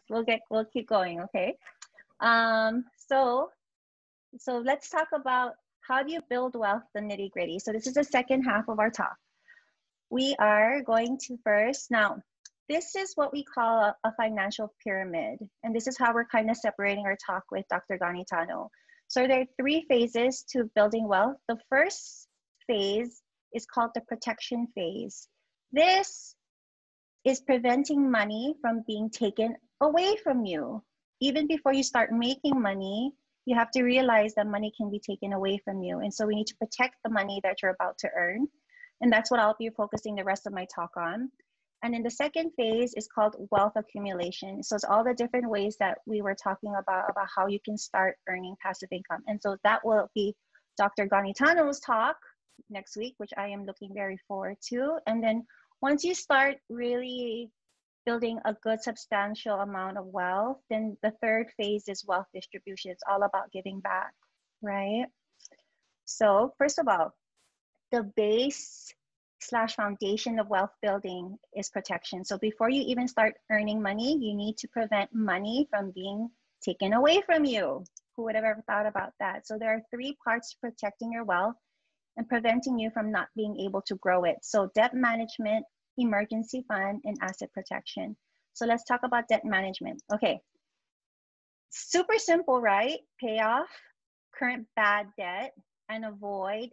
we'll keep going, okay? So let's talk about how do you build wealth, the nitty gritty. So this is the second half of our talk. We are going to first, now, this is what we call a financial pyramid. And this is how we're kind of separating our talk with Dr. Ganitano. So there are 3 phases to building wealth. The first phase is called the protection phase. This is preventing money from being taken away from you. Even before you start making money, you have to realize that money can be taken away from you. And so we need to protect the money that you're about to earn. And that's what I'll be focusing the rest of my talk on. And then the second phase is called wealth accumulation. So it's all the different ways that we were talking about how you can start earning passive income. And so that will be Dr. Ganitano's talk next week, which I am looking very forward to. And then once you start really building a good substantial amount of wealth, then the third phase is wealth distribution. It's all about giving back, right? So first of all, the base / foundation of wealth building is protection. So before you even start earning money, you need to prevent money from being taken away from you. Who would have ever thought about that? So there are 3 parts to protecting your wealth and preventing you from not being able to grow it. So debt management, emergency fund, and asset protection. So let's talk about debt management. Okay, super simple, right? Pay off current bad debt and avoid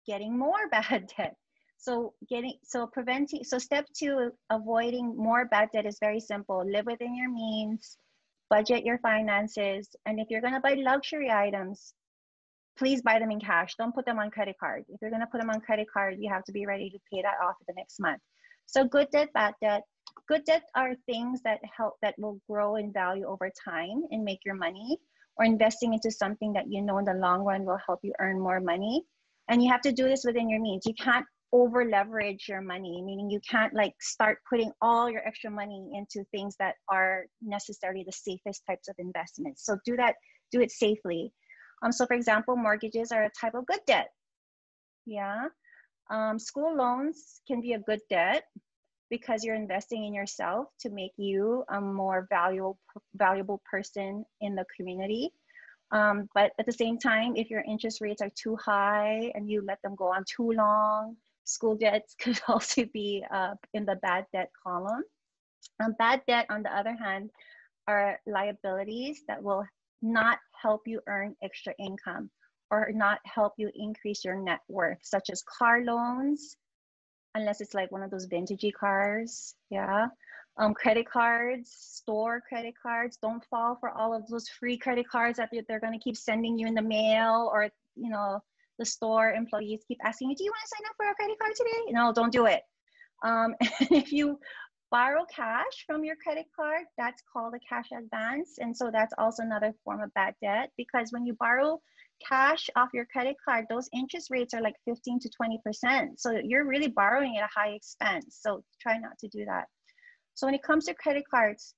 getting more bad debt. So step 2, avoiding more bad debt is very simple. Live within your means, budget your finances, and if you're gonna buy luxury items, please buy them in cash. Don't put them on credit card. If you're gonna put them on credit card, you have to be ready to pay that off the next month. So good debt, bad debt. Good debt are things that will grow in value over time and make your money, or investing into something that you know in the long run will help you earn more money. And you have to do this within your means. You can't over leverage your money, meaning you can't like start putting all your extra money into things that are necessarily the safest types of investments. So do it safely. So for example, mortgages are a type of good debt. Yeah. School loans can be a good debt because you're investing in yourself to make you a more valuable person in the community. But at the same time, if your interest rates are too high and you let them go on too long, school debts could also be in the bad debt column. Bad debt, on the other hand, are liabilities that will not help you earn extra income or not help you increase your net worth, such as car loans, unless it's like one of those vintagey cars, yeah. Credit cards, store credit cards, don't fall for all of those free credit cards that they're gonna keep sending you in the mail, or you know, the store employees keep asking you, do you wanna sign up for a credit card today? No, don't do it. And if you borrow cash from your credit card, that's called a cash advance. And so that's also another form of bad debt, because when you borrow cash off your credit card, those interest rates are like 15 to 20%. So you're really borrowing at a high expense. So try not to do that. So when it comes to credit cards,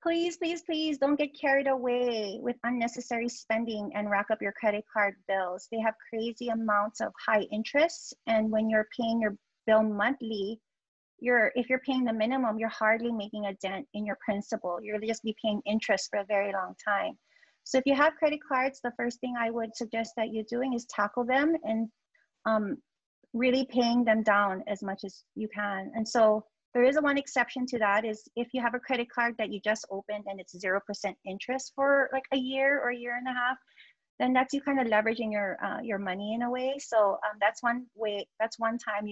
please, please, please don't get carried away with unnecessary spending and rack up your credit card bills. They have crazy amounts of high interest. And when you're paying your bill monthly, if you're paying the minimum, you're hardly making a dent in your principal. You'll just be paying interest for a very long time. So if you have credit cards, the first thing I would suggest that you're doing is tackle them and really paying them down as much as you can. And so there is one exception to that, is if you have a credit card that you just opened and it's 0% interest for like a year or a year and a half, then that's you kind of leveraging your money in a way. So that's one way, that's one time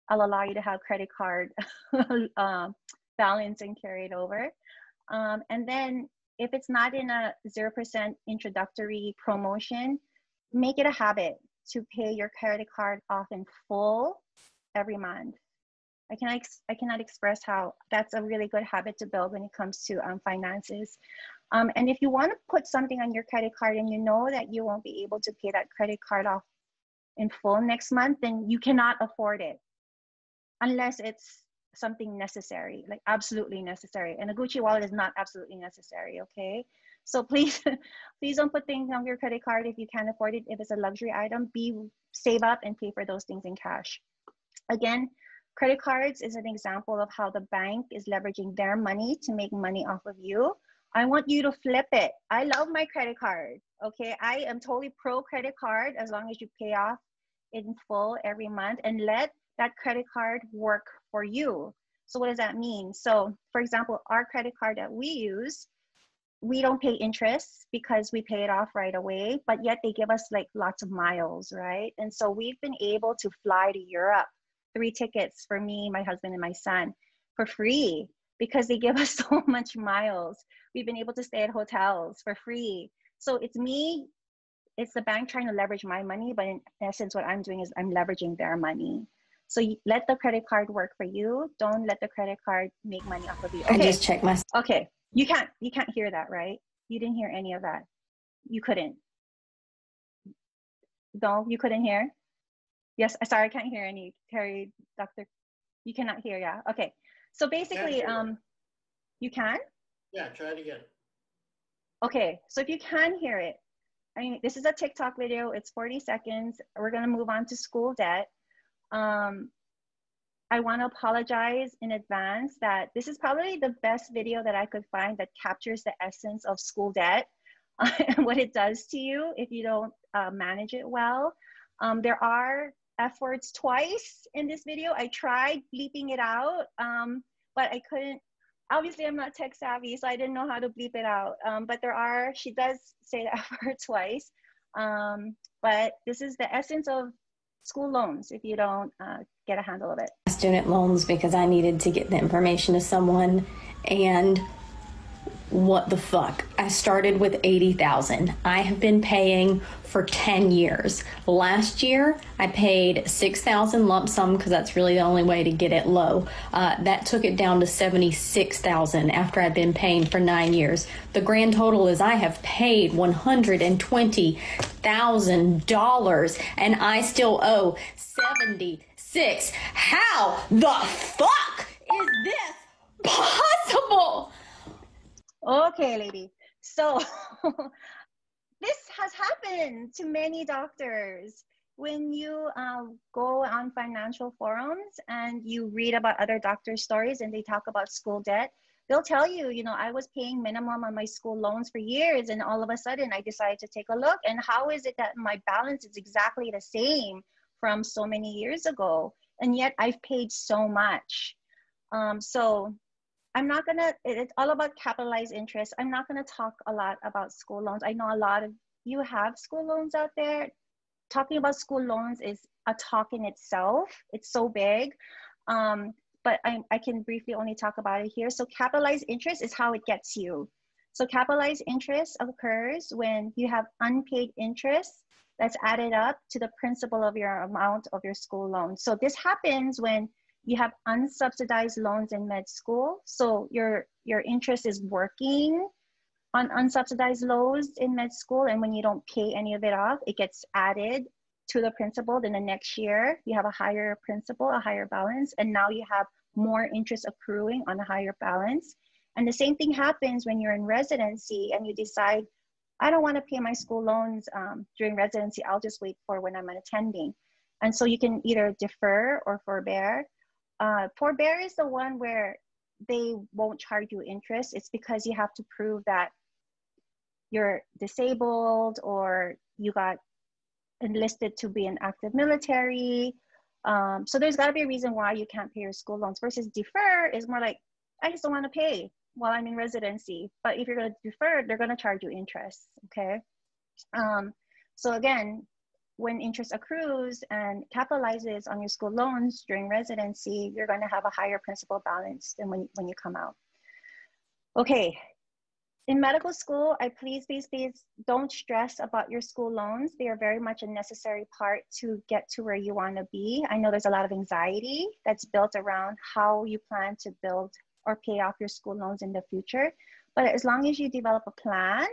I'll allow you to have credit card balance and carry it over. And then if it's not in a 0% introductory promotion, make it a habit to pay your credit card off in full every month. I cannot express how that's a really good habit to build when it comes to finances. And if you want to put something on your credit card and you know that you won't be able to pay that credit card off in full next month, then you cannot afford it unless it's something necessary, like absolutely necessary. And a Gucci wallet is not absolutely necessary, okay? So please, please don't put things on your credit card if you can't afford it. If it's a luxury item, save up and pay for those things in cash. Again, Credit cards is an example of how the bank is leveraging their money to make money off of you. I want you to flip it. I love my credit card. Okay, I am totally pro credit card as long as you pay off in full every month and let that credit card work for you. So what does that mean? So for example, our credit card that we use, we don't pay interest because we pay it off right away, but yet they give us like lots of miles, right? And so we've been able to fly to Europe, 3 tickets for me, my husband, and my son for free because they give us so much miles. We've been able to stay at hotels for free. So it's me, it's the bank trying to leverage my money, but in essence, what I'm doing is I'm leveraging their money. So you let the credit card work for you. Don't let the credit card make money off of you. Okay. I just checked my. Okay. You can't hear that, right? You didn't hear any of that. You couldn't. No, you couldn't hear? Yes, sorry, I can't hear any. Terry, Doctor, you cannot hear, yeah. Okay. So basically, you can? Yeah, try it again. Okay, so if you can hear it, I mean, this is a TikTok video, it's 40 seconds. We're gonna move on to school debt. I want to apologize in advance that this is probably the best video that I could find that captures the essence of school debt and what it does to you if you don't manage it well. There are F words twice in this video. I tried bleeping it out, but I couldn't. Obviously, I'm not tech savvy, so I didn't know how to bleep it out. But she does say the F word twice. But this is the essence of school loans if you don't get a handle of it. Student loans because I needed to get the information to someone, and what the fuck? I started with $80,000. I have been paying for 10 years. Last year, I paid $6,000 lump sum because that's really the only way to get it low. That took it down to $76,000 after I've been paying for 9 years. The grand total is I have paid $120,000 and I still owe $76,000. How the fuck is this possible? Okay, lady. So this has happened to many doctors. When you go on financial forums and you read about other doctors' stories and they talk about school debt, they'll tell you, you know, I was paying minimum on my school loans for years and all of a sudden I decided to take a look, and how is it that my balance is exactly the same from so many years ago, and yet I've paid so much. So I'm not gonna, it's all about capitalized interest. I'm not gonna talk a lot about school loans. I know a lot of you have school loans out there. Talking about school loans is a talk in itself. It's so big, but I can briefly only talk about it here. So capitalized interest is how it gets you. So capitalized interest occurs when you have unpaid interest that's added up to the principal of your amount of your school loan. So this happens when you have unsubsidized loans in med school. So your interest is working on unsubsidized loans in med school, and when you don't pay any of it off, it gets added to the principal. Then the next year, you have a higher principal, a higher balance, and now you have more interest accruing on a higher balance. And the same thing happens when you're in residency and you decide, I don't want to pay my school loans during residency, I'll just wait for when I'm attending. And so you can either defer or forbear. Forbear is the one where they won't charge you interest. It's because you have to prove that you're disabled or you got enlisted to be an active military. So there's got to be a reason why you can't pay your school loans. Versus defer is more like, I just don't want to pay while I'm in residency. But if you're going to defer, they're going to charge you interest, okay? So again, when interest accrues and capitalizes on your school loans during residency, you're going to have a higher principal balance than when you come out. Okay, in medical school, please don't stress about your school loans. They are very much a necessary part to get to where you want to be. I know there's a lot of anxiety that's built around how you plan to build or pay off your school loans in the future. But as long as you develop a plan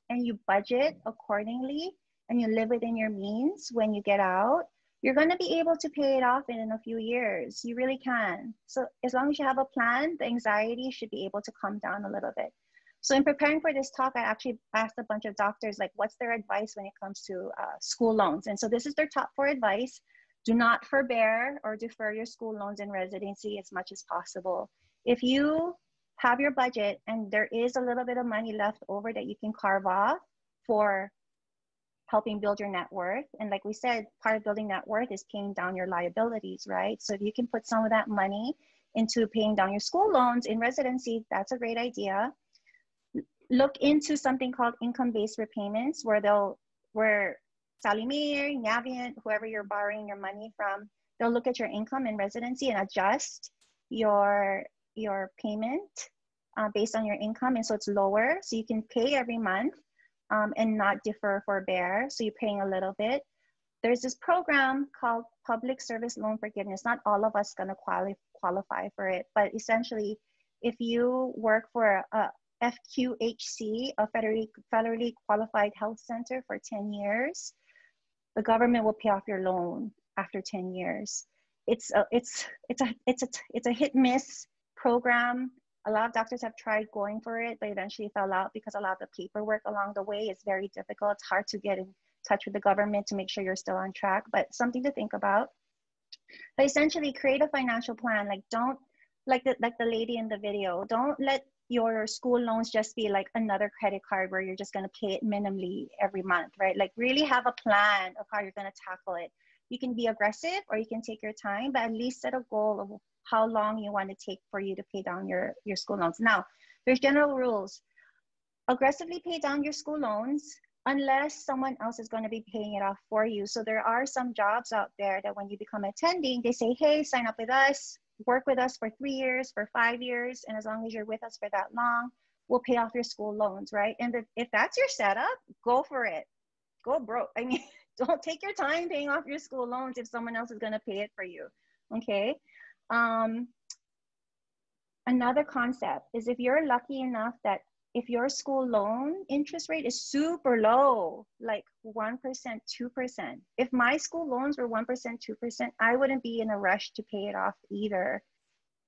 and you budget accordingly, and you live within your means when you get out, you're going to be able to pay it off in a few years. You really can. So as long as you have a plan, the anxiety should be able to come down a little bit. So in preparing for this talk, I actually asked a bunch of doctors, like, what's their advice when it comes to school loans? And so this is their top 4 advice. Do not forbear or defer your school loans in residency as much as possible. If you have your budget and there is a little bit of money left over that you can carve off for helping build your net worth, and like we said, part of building net worth is paying down your liabilities, right? So if you can put some of that money into paying down your school loans in residency, that's a great idea. Look into something called income-based repayments, where Sally Mae, Navient, whoever you're borrowing your money from, they'll look at your income in residency and adjust your payment based on your income, and so it's lower, so you can pay every month and not defer, forbear, so you're paying a little bit. There's this program called Public Service Loan Forgiveness. Not all of us gonna qualify for it, but essentially, if you work for a FQHC, a federally qualified health center for 10 years, the government will pay off your loan after 10 years. It's a hit miss program. A lot of doctors have tried going for it, but eventually fell out because a lot of the paperwork along the way is very difficult. It's hard to get in touch with the government to make sure you're still on track, but something to think about. But essentially, create a financial plan. Like, don't, like the lady in the video, don't let your school loans just be like another credit card where you're just going to pay it minimally every month, right? Like, really have a plan of how you're going to tackle it. You can be aggressive or you can take your time, but at least set a goal of how long you want to take for you to pay down your school loans. Now, there's general rules. Aggressively pay down your school loans unless someone else is going to be paying it off for you. So there are some jobs out there that when you become attending, they say, hey, sign up with us, work with us for 3 years, for 5 years, and as long as you're with us for that long, we'll pay off your school loans, right? And if that's your setup, go for it. Go broke. I mean, don't take your time paying off your school loans if someone else is going to pay it for you, okay? Another concept is if you're lucky enough that if your school loan interest rate is super low, like 1%, 2%, if my school loans were 1%, 2%, I wouldn't be in a rush to pay it off either.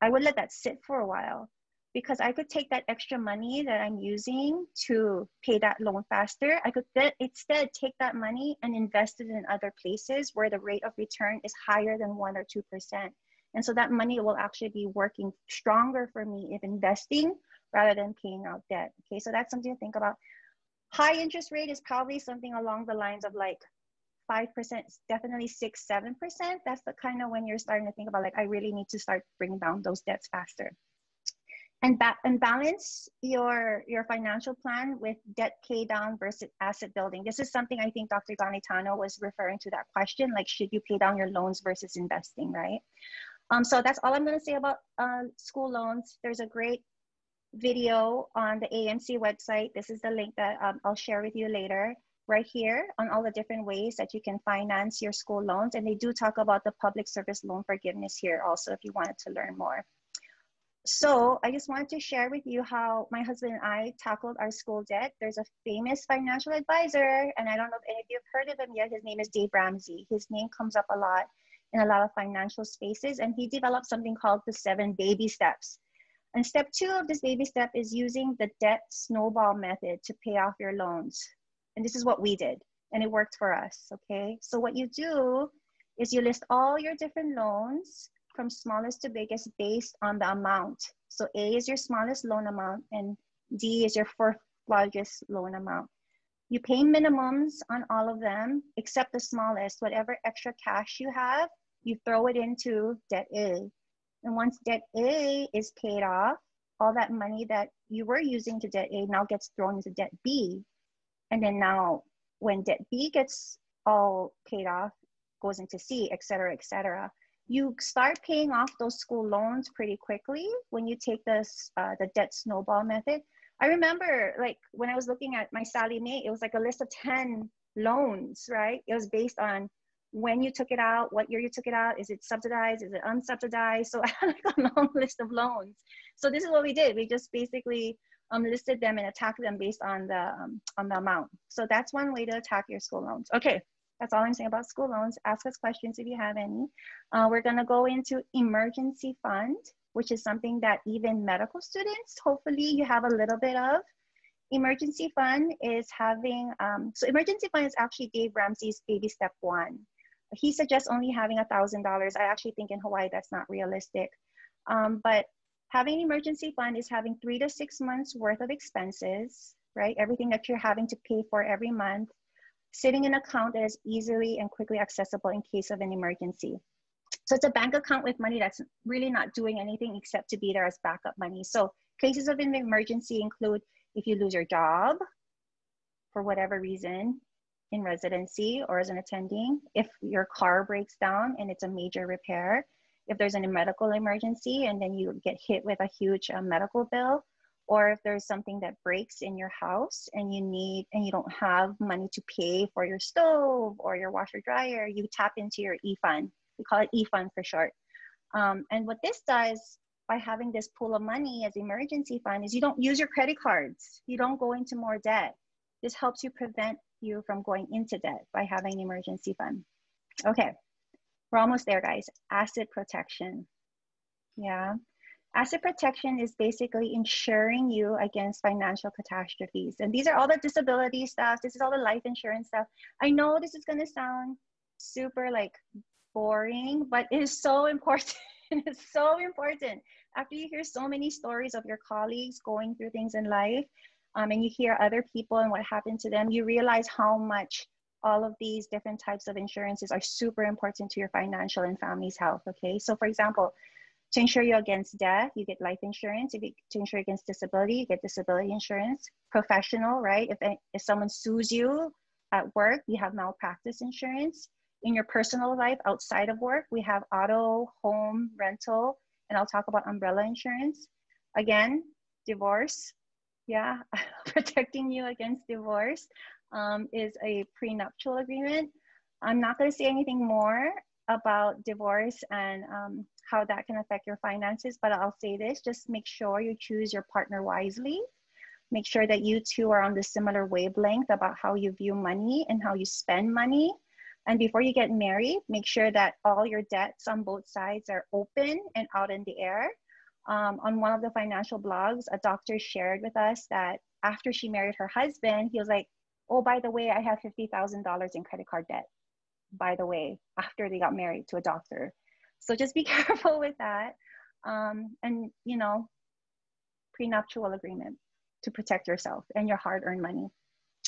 I would let that sit for a while because I could take that extra money that I'm using to pay that loan faster. I could instead take that money and invest it in other places where the rate of return is higher than 1 or 2%. And so that money will actually be working stronger for me if investing rather than paying out debt. Okay, so that's something to think about. High interest rate is probably something along the lines of like 5%, definitely 6, 7%. That's the kind of when you're starting to think about like, I really need to start bringing down those debts faster. And balance your financial plan with debt pay down versus asset building. This is something I think Dr. Ganitano was referring to that question, like should you pay down your loans versus investing, right? So that's all I'm going to say about school loans. There's a great video on the AMC website. This is the link that I'll share with you later, right here, on all the different ways that you can finance your school loans. And they do talk about the public service loan forgiveness here also if you wanted to learn more. So I just wanted to share with you how my husband and I tackled our school debt. There's a famous financial advisor, and I don't know if any of you have heard of him yet. His name is Dave Ramsey. His name comes up a lot in a lot of financial spaces, and he developed something called the 7 baby steps. And step 2 of this baby step is using the debt snowball method to pay off your loans. And this is what we did, and it worked for us, okay? So what you do is you list all your different loans from smallest to biggest based on the amount. So A is your smallest loan amount, and D is your 4th largest loan amount. You pay minimums on all of them, except the smallest. Whatever extra cash you have, you throw it into debt A. And once debt A is paid off, all that money that you were using to debt A now gets thrown into debt B. And then now when debt B gets all paid off, goes into C, et cetera, et cetera. You start paying off those school loans pretty quickly when you take this, the debt snowball method. I remember like when I was looking at my Sally Mae, it was like a list of 10 loans, right? It was based on when you took it out, what year you took it out, is it subsidized, is it unsubsidized? So I had like a long list of loans. So this is what we did. We just basically listed them and attacked them based on the amount. So that's one way to attack your school loans. Okay, that's all I'm saying about school loans. Ask us questions if you have any. We're gonna go into emergency fund, which is something that even medical students, hopefully you have a little bit of. Emergency fund is having, so emergency fund is actually Dave Ramsey's baby step 1. he suggests only having $1,000. I actually think in Hawaii that's not realistic. But having an emergency fund is having 3 to 6 months worth of expenses, right? Everything that you're having to pay for every month, sitting in an account that is easily and quickly accessible in case of an emergency. So it's a bank account with money that's really not doing anything except to be there as backup money. So cases of an emergency include if you lose your job for whatever reason in residency or as an attending, if your car breaks down and it's a major repair, if there's a medical emergency and then you get hit with a huge medical bill, or if there's something that breaks in your house and you don't have money to pay for your stove or your washer dryer, you tap into your e-fund. We call it e-fund for short. And what this does by having this pool of money as emergency fund is you don't use your credit cards. You don't go into more debt. This helps you prevent you from going into debt by having an emergency fund. Okay, we're almost there, guys. Asset protection. Yeah. Asset protection is basically insuring you against financial catastrophes. And these are all the disability stuff. This is all the life insurance stuff. I know this is going to sound super like boring, but it is so important. It's so important. After you hear so many stories of your colleagues going through things in life, and you hear other people and what happened to them, you realize how much all of these different types of insurances are super important to your financial and family's health, okay? So for example, to insure you against death, you get life insurance. To insure against disability, you get disability insurance. Professional, right? If someone sues you at work, you have malpractice insurance. In your personal life outside of work, we have auto, home, rental, and I'll talk about umbrella insurance. Again, divorce, yeah, protecting you against divorce is a prenuptial agreement. I'm not going to say anything more about divorce and how that can affect your finances, but I'll say this, just make sure you choose your partner wisely. Make sure that you two are on the similar wavelength about how you view money and how you spend money. And before you get married, make sure that all your debts on both sides are open and out in the air. On one of the financial blogs, a doctor shared with us that after she married her husband, he was like, oh, by the way, I have $50,000 in credit card debt, by the way, after they got married to a doctor. So just be careful with that. And, you know, prenuptial agreement to protect yourself and your hard-earned money.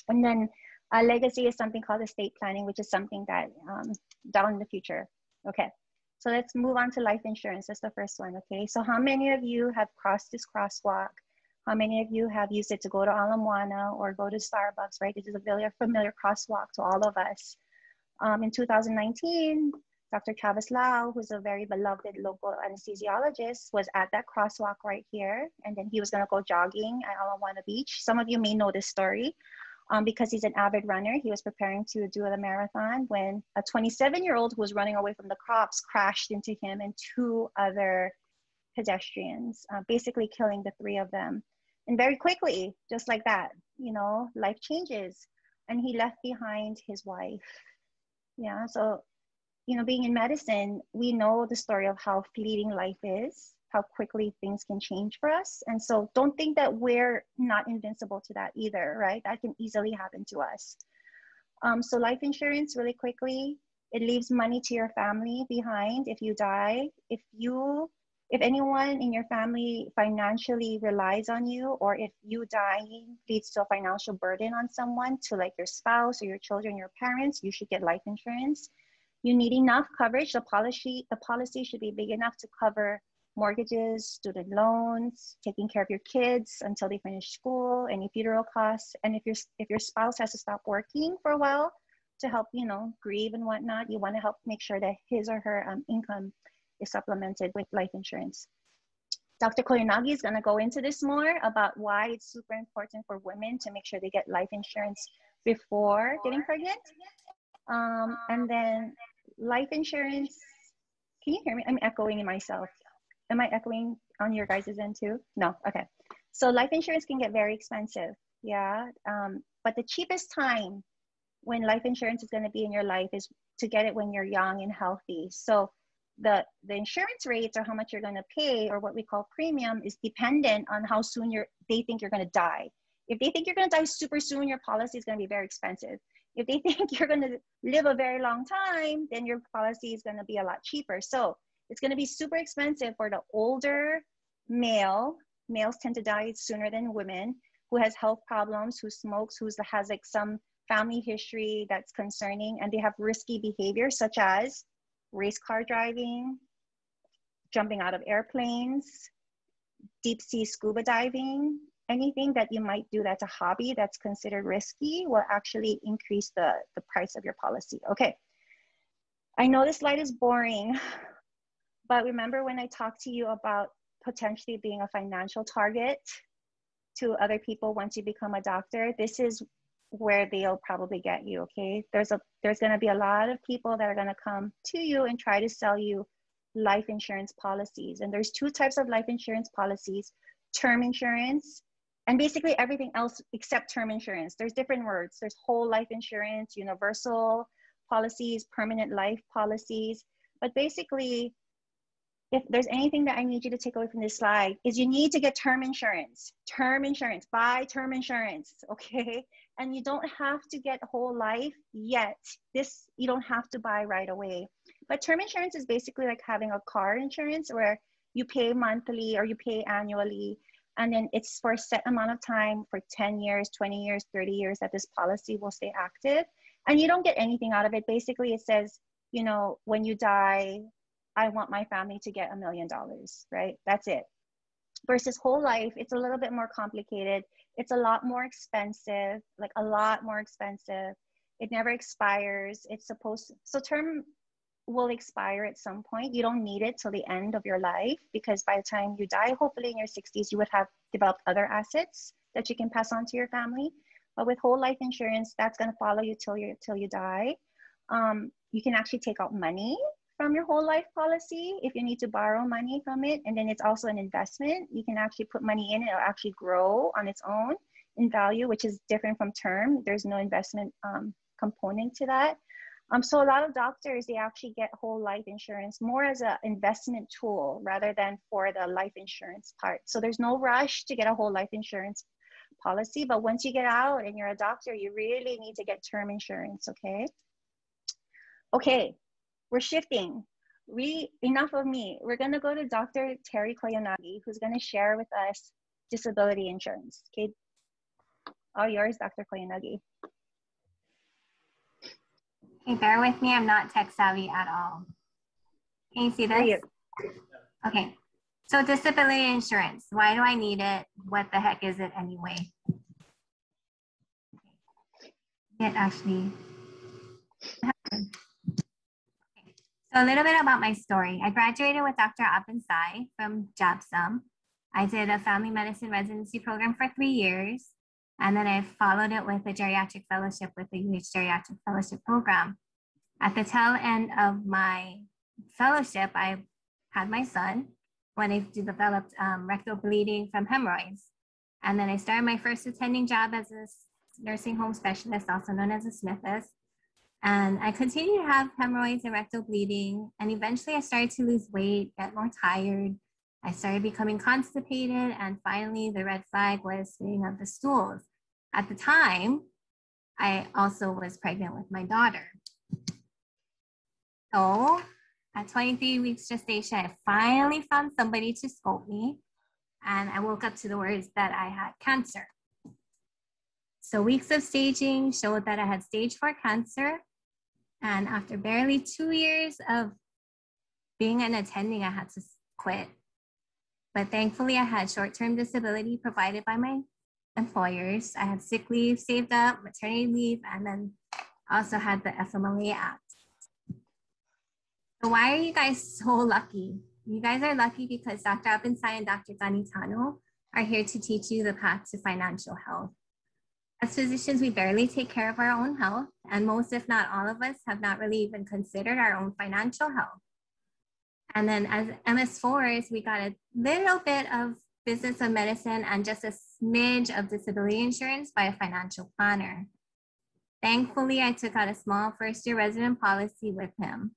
And then a legacy is something called estate planning, which is something that down in the future. Okay, so let's move on to life insurance. That's the first one, okay? So how many of you have crossed this crosswalk? How many of you have used it to go to Ala Moana or go to Starbucks, right? This is a very familiar crosswalk to all of us. In 2019, Dr. Travis Lau, who's a very beloved local anesthesiologist, was at that crosswalk right here. And then he was gonna go jogging at Ala Moana Beach. Some of you may know this story. Because he's an avid runner, he was preparing to do the marathon when a 27-year-old who was running away from the cops crashed into him and 2 other pedestrians, basically killing the 3 of them. And very quickly, just like that, you know, life changes. And he left behind his wife. Yeah, so, you know, being in medicine, we know the story of how fleeting life is, how quickly things can change for us. And so don't think that we're not invincible to that either, right? That can easily happen to us. So life insurance, really quickly, it leaves money to your family behind if you die. If anyone in your family financially relies on you, or if you dying leads to a financial burden on someone, to like your spouse or your children, your parents, you should get life insurance. You need enough coverage. The policy should be big enough to cover mortgages, student loans, taking care of your kids until they finish school, any funeral costs. And if your spouse has to stop working for a while to help, you know, grieve and whatnot, you want to help make sure that his or her income is supplemented with life insurance. Dr. Koyanagi is going to go into this more about why it's super important for women to make sure they get life insurance before getting pregnant. And then life insurance, can you hear me? I'm echoing in myself. Am I echoing on your guys' end too? No, okay. So life insurance can get very expensive, yeah. But the cheapest time when life insurance is gonna be in your life is to get it when you're young and healthy. So the insurance rates, or how much you're gonna pay, or what we call premium, is dependent on how soon they think you're gonna die. If they think you're gonna die super soon, your policy is gonna be very expensive. If they think you're going to live a very long time, then your policy is going to be a lot cheaper. So it's going to be super expensive for the older male. Males tend to die sooner than women, who has health problems, who smokes, who has like some family history that's concerning, and they have risky behavior such as race car driving, jumping out of airplanes, deep sea scuba diving. Anything that you might do that's a hobby that's considered risky will actually increase the price of your policy. Okay, I know this slide is boring, but remember when I talked to you about potentially being a financial target to other people once you become a doctor? This is where they'll probably get you, okay? There's going to be a lot of people that are going to come to you and try to sell you life insurance policies. And there's two types of life insurance policies: term insurance, and basically everything else except term insurance. There's different words. There's whole life insurance, universal policies, permanent life policies. But basically, if there's anything that I need you to take away from this slide, is you need to get term insurance. Term insurance, buy term insurance, okay? And you don't have to get whole life yet. This you don't have to buy right away. But term insurance is basically like having a car insurance where you pay monthly or you pay annually, and then it's for a set amount of time, for 10 years, 20 years, 30 years, that this policy will stay active. And you don't get anything out of it. Basically, it says, when you die, I want my family to get $1 million, right? That's it. Versus whole life, it's a little bit more complicated. It's a lot more expensive, like a lot more expensive. It never expires. So term will expire at some point. You don't need it till the end of your life, because by the time you die, hopefully in your 60s, you would have developed other assets that you can pass on to your family. But with whole life insurance, that's going to follow you till you die. You can actually take out money from your whole life policy if you need to borrow money from it. And then it's also an investment. You can actually put money in it. It'll actually grow on its own in value, which is different from term. There's no investment component to that. So a lot of doctors, they actually get whole life insurance more as an investment tool rather than for the life insurance part. So there's no rush to get a whole life insurance policy. But once you get out and you're a doctor, you really need to get term insurance, okay? Okay, we're shifting. Enough of me. We're going to go to Dr. Terry Koyanagi, who's going to share with us disability insurance. Okay, all yours, Dr. Koyanagi. Hey, bear with me. I'm not tech savvy at all. Can you see this? Okay. So disability insurance. Why do I need it? What the heck is it anyway? It actually. Okay. So a little bit about my story. I graduated with Dr. Abinsay from JABSOM. I did a family medicine residency program for 3 years. And then I followed it with a geriatric fellowship with the UH Geriatric Fellowship Program. At the tail end of my fellowship, I had my son when I developed rectal bleeding from hemorrhoids. And then I started my first attending job as a nursing home specialist, also known as a SNFist. And I continued to have hemorrhoids and rectal bleeding. And eventually I started to lose weight, get more tired. I started becoming constipated, and finally the red flag was spitting up the stools. At the time, I also was pregnant with my daughter. So at 23 weeks gestation, I finally found somebody to scope me, and I woke up to the words that I had cancer. So weeks of staging showed that I had stage 4 cancer. And after barely 2 years of being an attending, I had to quit. But thankfully, I had short-term disability provided by my employers. I had sick leave saved up, maternity leave, and then also had the FMLA Act. So why are you guys so lucky? You guys are lucky because Dr. Abinsay and Dr. Danitano are here to teach you the path to financial health. As physicians, we barely take care of our own health, and most, if not all of us, have not really even considered our own financial health. And then as MS4s, we got a little bit of business of medicine and just a smidge of disability insurance by a financial planner. Thankfully, I took out a small first-year resident policy with him.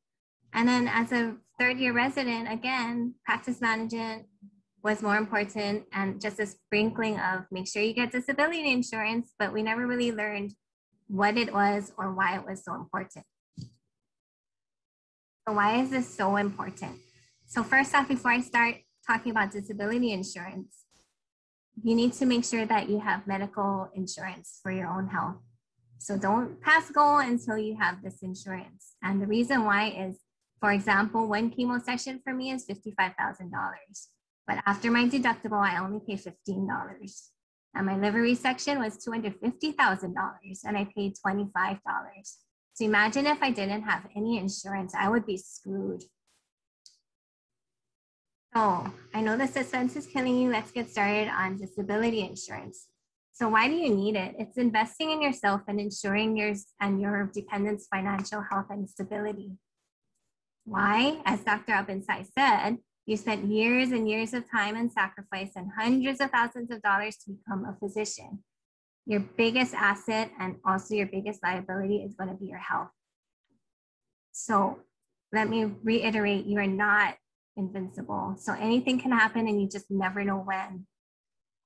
And then as a third-year resident, again, practice management was more important, and just a sprinkling of make sure you get disability insurance, but we never really learned what it was or why it was so important. So why is this so important? So first off, before I start talking about disability insurance, you need to make sure that you have medical insurance for your own health. So don't pass go until you have this insurance. And the reason why is, for example, one chemo session for me is $55,000. But after my deductible, I only pay $15. And my liver resection was $250,000 and I paid $25. So imagine if I didn't have any insurance, I would be screwed. So I know the suspense is killing you. Let's get started on disability insurance. So why do you need it? It's investing in yourself and ensuring yours and your dependents' financial health and stability. Why? As Dr. Abinsay said, you spent years and years of time and sacrifice and hundreds of thousands of dollars to become a physician. Your biggest asset and also your biggest liability is going to be your health. So let me reiterate, you are not invincible. So anything can happen and you just never know when.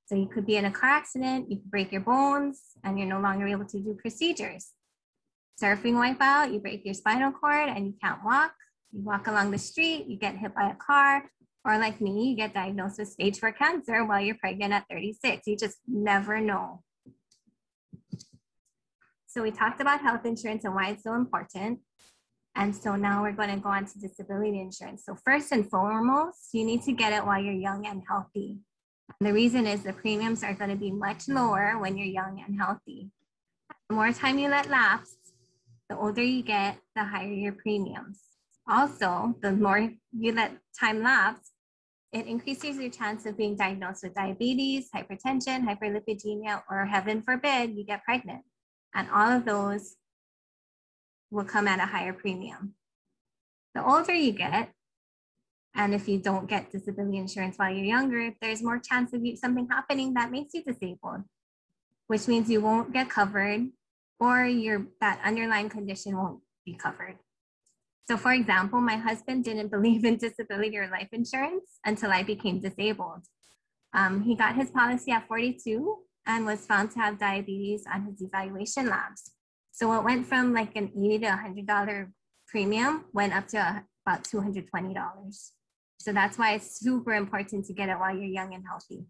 So you could be in a car accident, you could break your bones and you're no longer able to do procedures. Surfing wipe out, you break your spinal cord and you can't walk. You walk along the street, you get hit by a car, or like me, you get diagnosed with stage 4 cancer while you're pregnant at 36. You just never know. So we talked about health insurance and why it's so important. And so now we're going to go on to disability insurance. So first and foremost, you need to get it while you're young and healthy. And the reason is the premiums are going to be much lower when you're young and healthy. The more time you let lapse, the older you get, the higher your premiums. Also, the more you let time lapse, it increases your chance of being diagnosed with diabetes, hypertension, hyperlipidemia, or heaven forbid, you get pregnant. And all of those will come at a higher premium. The older you get, and if you don't get disability insurance while you're younger, there's more chance of something happening that makes you disabled, which means you won't get covered or that underlying condition won't be covered. So for example, my husband didn't believe in disability or life insurance until I became disabled. He got his policy at 42 and was found to have diabetes on his evaluation labs. So it went from like an $80 to $100 premium, went up to about $220. So that's why it's super important to get it while you're young and healthy.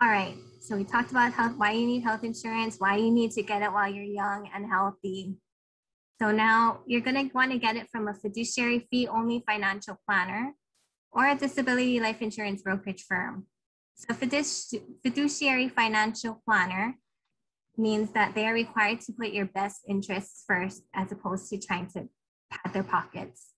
All right, so we talked about why you need health insurance, why you need to get it while you're young and healthy. So now you're gonna wanna get it from a fiduciary fee-only financial planner or a disability life insurance brokerage firm. So fiduciary financial planner means that they are required to put your best interests first as opposed to trying to pad their pockets.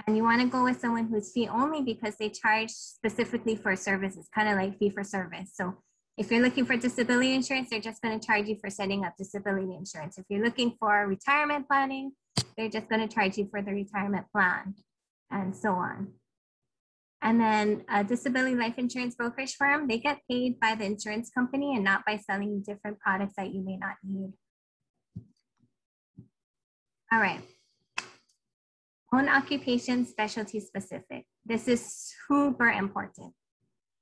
And you want to go with someone who's fee only because they charge specifically for services, kind of like fee for service. So if you're looking for disability insurance, they're just going to charge you for setting up disability insurance. If you're looking for retirement planning, they're just going to charge you for the retirement plan and so on. And then a disability life insurance brokerage firm, they get paid by the insurance company and not by selling you different products that you may not need. All right. Own occupation, specialty specific. This is super important.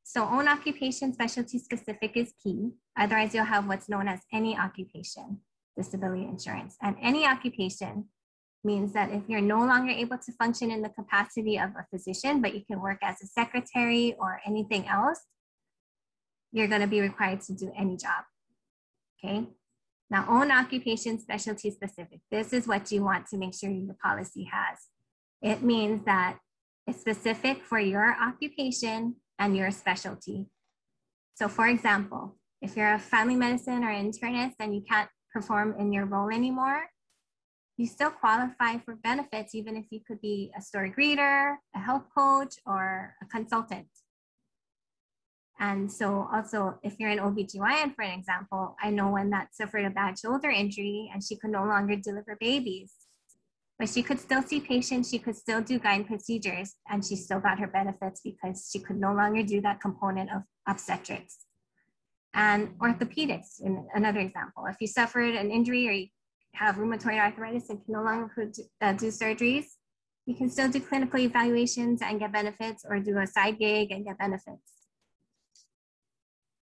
So own occupation, specialty specific is key. Otherwise, you'll have what's known as any occupation disability insurance. And any occupation means that if you're no longer able to function in the capacity of a physician, but you can work as a secretary or anything else, you're going to be required to do any job. Okay. Now, own occupation, specialty specific. This is what you want to make sure your policy has. It means that it's specific for your occupation and your specialty. So for example, if you're a family medicine or internist and you can't perform in your role anymore, you still qualify for benefits, even if you could be a story greeter, a health coach, or a consultant. And so also, if you're an OBGYN, for an example, I know one that suffered a bad shoulder injury and she could no longer deliver babies, but she could still see patients, she could still do gyne procedures, and she still got her benefits because she could no longer do that component of obstetrics. And orthopedics, in another example, if you suffered an injury or you have rheumatoid arthritis and can no longer do surgeries, you can still do clinical evaluations and get benefits, or do a side gig and get benefits.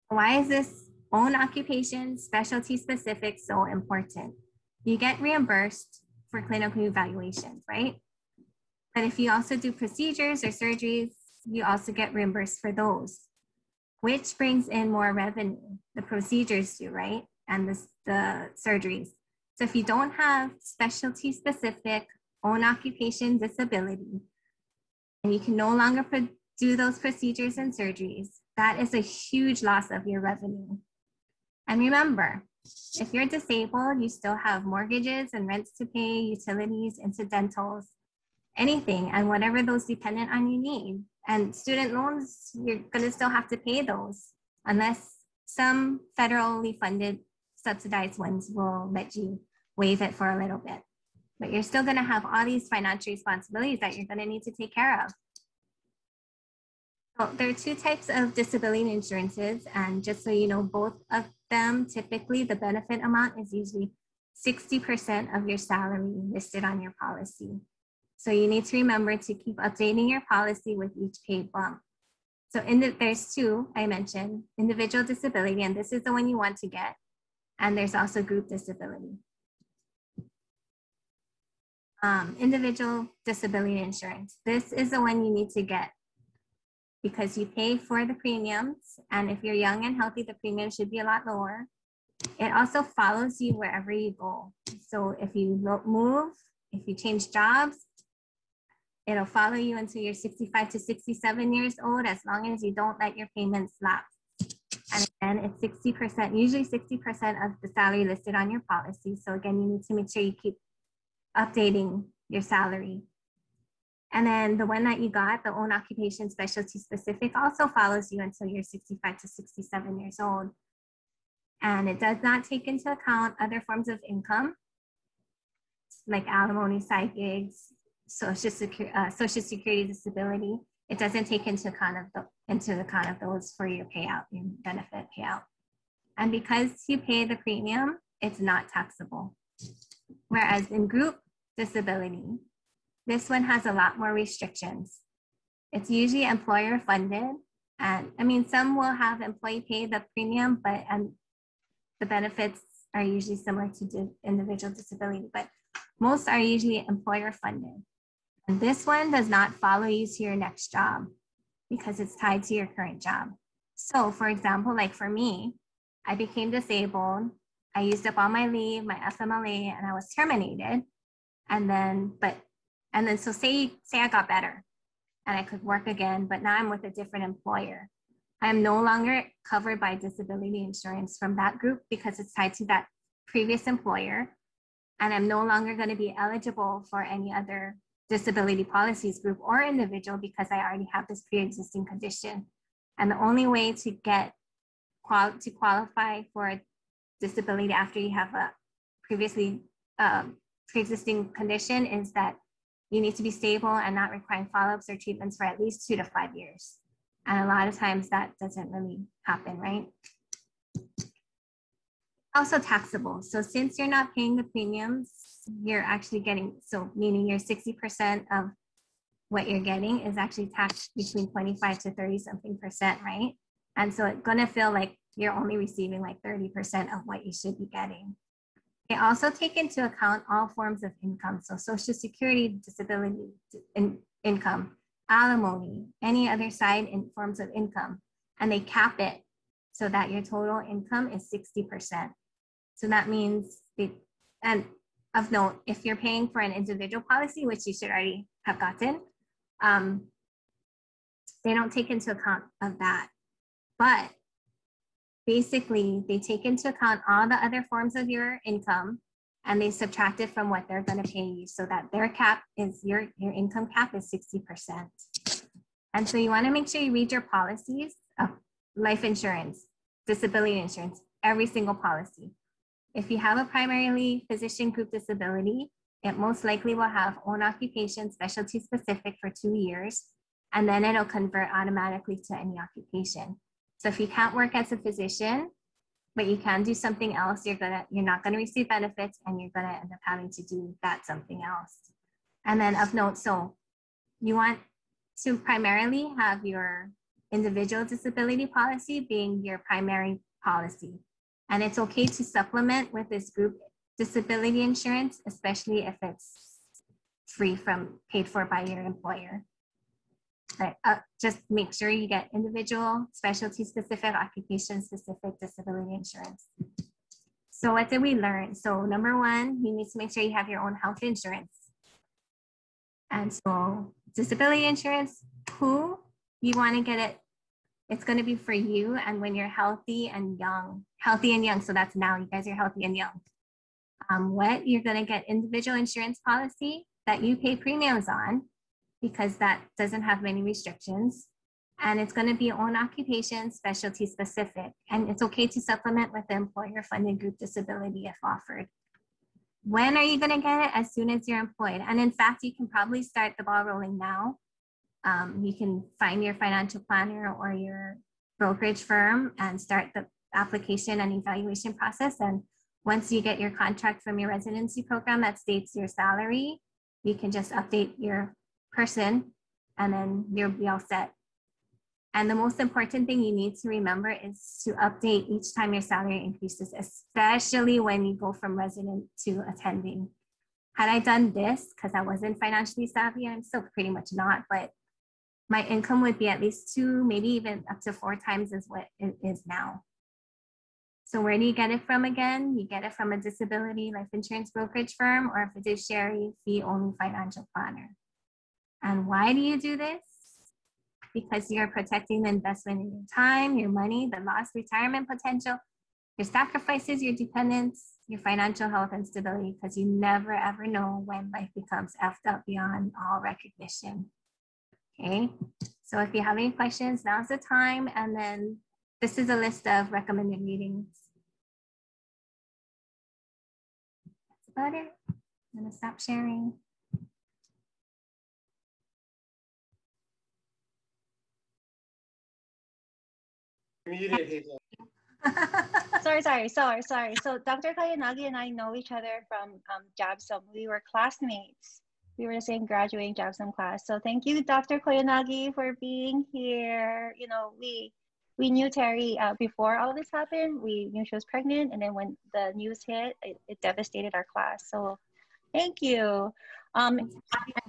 Why is this Own occupation, specialty specific, so important. You get reimbursed for clinical evaluations, right? But if you also do procedures or surgeries, you also get reimbursed for those, which brings in more revenue. The procedures do, right? And the surgeries. So if you don't have specialty specific own occupation disability, and you can no longer do those procedures and surgeries, that is a huge loss of your revenue. And remember, if you're disabled, you still have mortgages and rents to pay, utilities, incidentals, anything, and whatever those dependent on you need. And student loans, you're gonna still have to pay those unless some federally funded subsidized ones will let you waive it for a little bit. But you're still gonna have all these financial responsibilities that you're gonna need to take care of. So there are two types of disability insurances, and just so you know, both of them, typically the benefit amount is usually 60% of your salary listed on your policy. So you need to remember to keep updating your policy with each pay bump. So there's two I mentioned, individual disability, and this is the one you want to get. And there's also group disability. Individual disability insurance. This is the one you need to get because you pay for the premiums. And if you're young and healthy, the premium should be a lot lower. It also follows you wherever you go. So if you move, if you change jobs, it'll follow you until you're 65 to 67 years old, as long as you don't let your payments lapse. And again, it's 60%, usually 60% of the salary listed on your policy. So again, you need to make sure you keep updating your salary. And then the one that you got, the own occupation specialty specific, also follows you until you're 65 to 67 years old. And it does not take into account other forms of income, like alimony, side gigs, Social Security disability. It doesn't take into account of those for your payout, your benefit payout. And because you pay the premium, it's not taxable. Whereas in group disability, this one has a lot more restrictions. It's usually employer funded. And I mean, some will have employee pay the premium, but the benefits are usually similar to individual disability, but most are usually employer funded. And this one does not follow you to your next job because it's tied to your current job. So for example, like for me, I became disabled. I used up all my leave, my FMLA, and I was terminated. And then so say I got better and I could work again, but now I'm with a different employer. I am no longer covered by disability insurance from that group because it's tied to that previous employer. And I'm no longer going to be eligible for any other disability policies, group or individual, because I already have this pre-existing condition. And the only way to qualify for a disability after you have a previously pre-existing condition is that you need to be stable and not requiring follow-ups or treatments for at least 2 to 5 years. And a lot of times that doesn't really happen, right? Also taxable. So since you're not paying the premiums, you're actually getting, so meaning your 60% of what you're getting is actually taxed between 25 to 30 something percent, right? And so it's gonna feel like you're only receiving like 30% of what you should be getting. They also take into account all forms of income. So Social Security, disability income, alimony, any other side forms of income. And they cap it so that your total income is 60%. So that means, and of note, if you're paying for an individual policy, which you should already have gotten, they don't take into account of that. But basically, they take into account all the other forms of your income and they subtract it from what they're going to pay you so that their cap is, your income cap is 60%. And so you want to make sure you read your policies of life insurance, disability insurance, every single policy. If you have a primarily physician group disability, it most likely will have own occupation specialty specific for 2 years, and then it'll convert automatically to any occupation. So if you can't work as a physician, but you can do something else, you're not gonna receive benefits and you're gonna end up having to do that something else. And then of note, so you want to primarily have your individual disability policy being your primary policy. And it's okay to supplement with this group disability insurance, especially if it's free from paid for by your employer. But just make sure you get individual, specialty specific, occupation specific disability insurance. So what did we learn? So number one, you need to make sure you have your own health insurance. And so disability insurance, who you want to get it, it's going to be for you and when you're healthy and young. So that's now, you guys are healthy and young. What you're going to get individual insurance policy that you pay premiums on, because that doesn't have many restrictions. And it's going to be own occupation, specialty specific. And it's okay to supplement with the employer funded group disability if offered. When are you going to get it? As soon as you're employed. And in fact, you can probably start the ball rolling now. You can find your financial planner or your brokerage firm and start the application and evaluation process. And once you get your contract from your residency program that states your salary, you can just update your person and then you'll be all set. And the most important thing you need to remember is to update each time your salary increases, especially when you go from resident to attending. Had I done this, because I wasn't financially savvy, I'm still pretty much not, but my income would be at least 2, maybe even up to 4 times as what it is now. So where do you get it from again? You get it from a disability life insurance brokerage firm or a fiduciary fee-only financial planner. And why do you do this? Because you're protecting the investment in your time, your money, the lost retirement potential, your sacrifices, your dependence, your financial health and stability, because you never ever know when life becomes effed up beyond all recognition. Okay, so if you have any questions, now's the time. And then this is a list of recommended readings. That's about it. I'm gonna stop sharing. Muted, Hazel. Sorry. So Dr. Kayanagi and I know each other from JABSOM. We were classmates. We were the same graduating JABSOM class. So thank you, Dr. Koyanagi, for being here. You know, we knew Terry before all this happened. We knew she was pregnant, and then when the news hit, it devastated our class. So thank you. And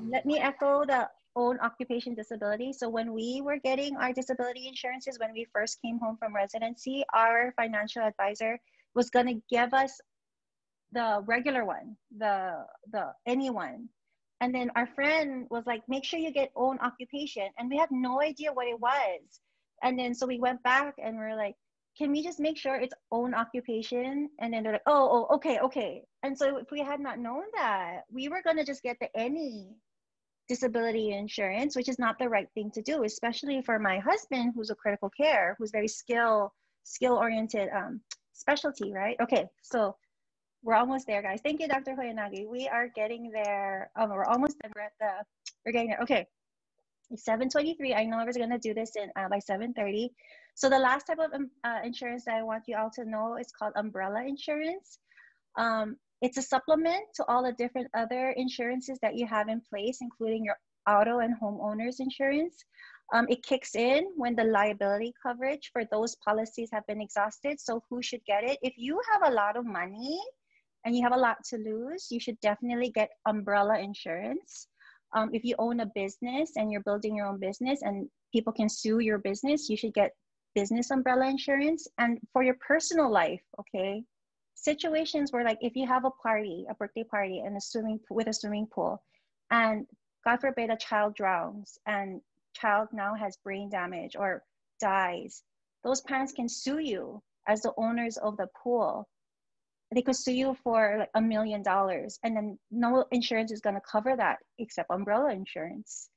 let me echo the own occupation disability. So when we were getting our disability insurances, when we first came home from residency, our financial advisor was going to give us the regular one, the any one. And then our friend was like, make sure you get own occupation. And we had no idea what it was. And then so we went back and we're like, can we just make sure it's own occupation? And then they're like, oh, okay. And so if we had not known that, we were going to just get the any disability insurance, which is not the right thing to do, especially for my husband, who's a critical care, who's very skill oriented specialty, right? Okay, so we're almost there, guys. Thank you, Dr. Koyanagi. We are getting there. We're almost done. We're getting there. Okay, it's 7:23. I know I was gonna do this by 7:30. So the last type of insurance that I want you all to know is called umbrella insurance. It's a supplement to all the different other insurances that you have in place, including your auto and homeowners insurance. It kicks in when the liability coverage for those policies have been exhausted. So who should get it? If you have a lot of money and you have a lot to lose, you should definitely get umbrella insurance. If you own a business and you're building your own business and people can sue your business, you should get business umbrella insurance. And for your personal life, okay, situations where, like, if you have a party, a birthday party and with a swimming pool, and God forbid a child drowns and child now has brain damage or dies, those parents can sue you as the owners of the pool. They could sue you for like $1 million, and then no insurance is going to cover that except umbrella insurance,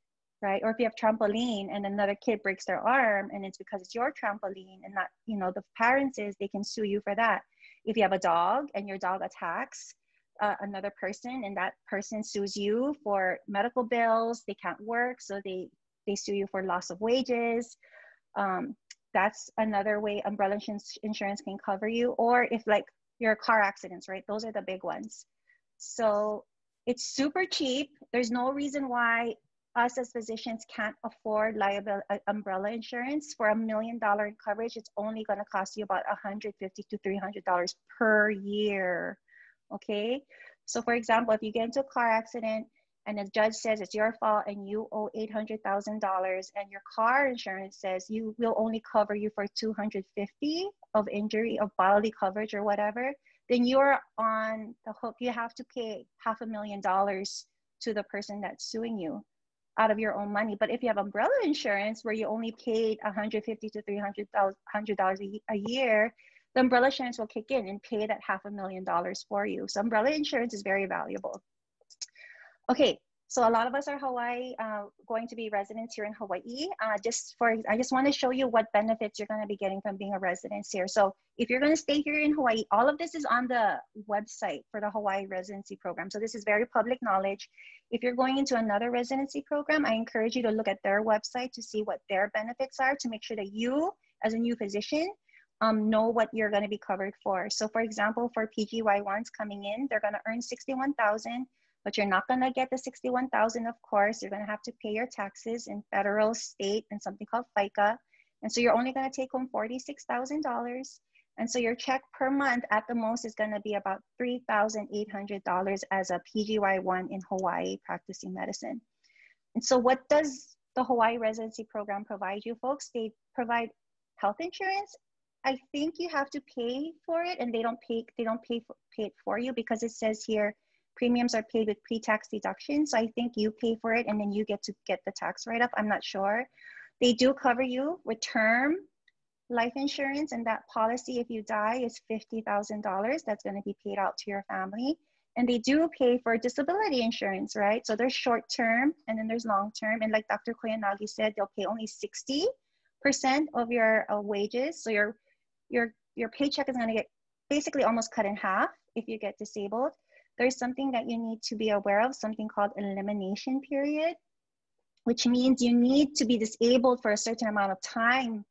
right? Or if you have trampoline and another kid breaks their arm and it's because it's your trampoline and not, you know, the parents is, they can sue you for that. If you have a dog and your dog attacks another person and that person sues you for medical bills, they can't work, so they sue you for loss of wages. That's another way umbrella insurance can cover you. Or if like your car accidents, right? Those are the big ones. So it's super cheap. There's no reason why us as physicians can't afford liability umbrella insurance. For $1 million in coverage, it's only going to cost you about $150 to $300 per year. Okay, so for example, if you get into a car accident and the judge says it's your fault and you owe $800,000, and your car insurance says you will only cover you for $250 of injury of bodily coverage or whatever, then you're on the hook. You have to pay $500,000 to the person that's suing you out of your own money. But if you have umbrella insurance where you only paid $150 to $300 a year, the umbrella insurance will kick in and pay that $500,000 for you. So umbrella insurance is very valuable. Okay, so a lot of us are going to be residents here in Hawaii. I just want to show you what benefits you're going to be getting from being a resident here. So if you're going to stay here in Hawaii, all of this is on the website for the Hawaii residency program. So this is very public knowledge. If you're going into another residency program, I encourage you to look at their website to see what their benefits are, to make sure that you, as a new physician, know what you're going to be covered for. So for example, for PGY1s coming in, they're going to earn $61,000. But you're not going to get the $61,000, of course. You're going to have to pay your taxes in federal, state, and something called FICA. And so you're only going to take home $46,000. And so your check per month at the most is going to be about $3,800 as a PGY1 in Hawaii practicing medicine. And so what does the Hawaii residency program provide you folks? They provide health insurance. I think you have to pay for it, and they don't pay it for you, because it says here, premiums are paid with pre-tax deduction. So I think you pay for it and then you get to get the tax write-up. I'm not sure. They do cover you with term life insurance, and that policy, if you die, is $50,000. That's going to be paid out to your family. And they do pay for disability insurance, right? So there's short term and then there's long term. And like Dr. Koyanagi said, they'll pay only 60% of your wages. So your paycheck is going to get basically almost cut in half if you get disabled. There's something that you need to be aware of, something called elimination period, which means you need to be disabled for a certain amount of time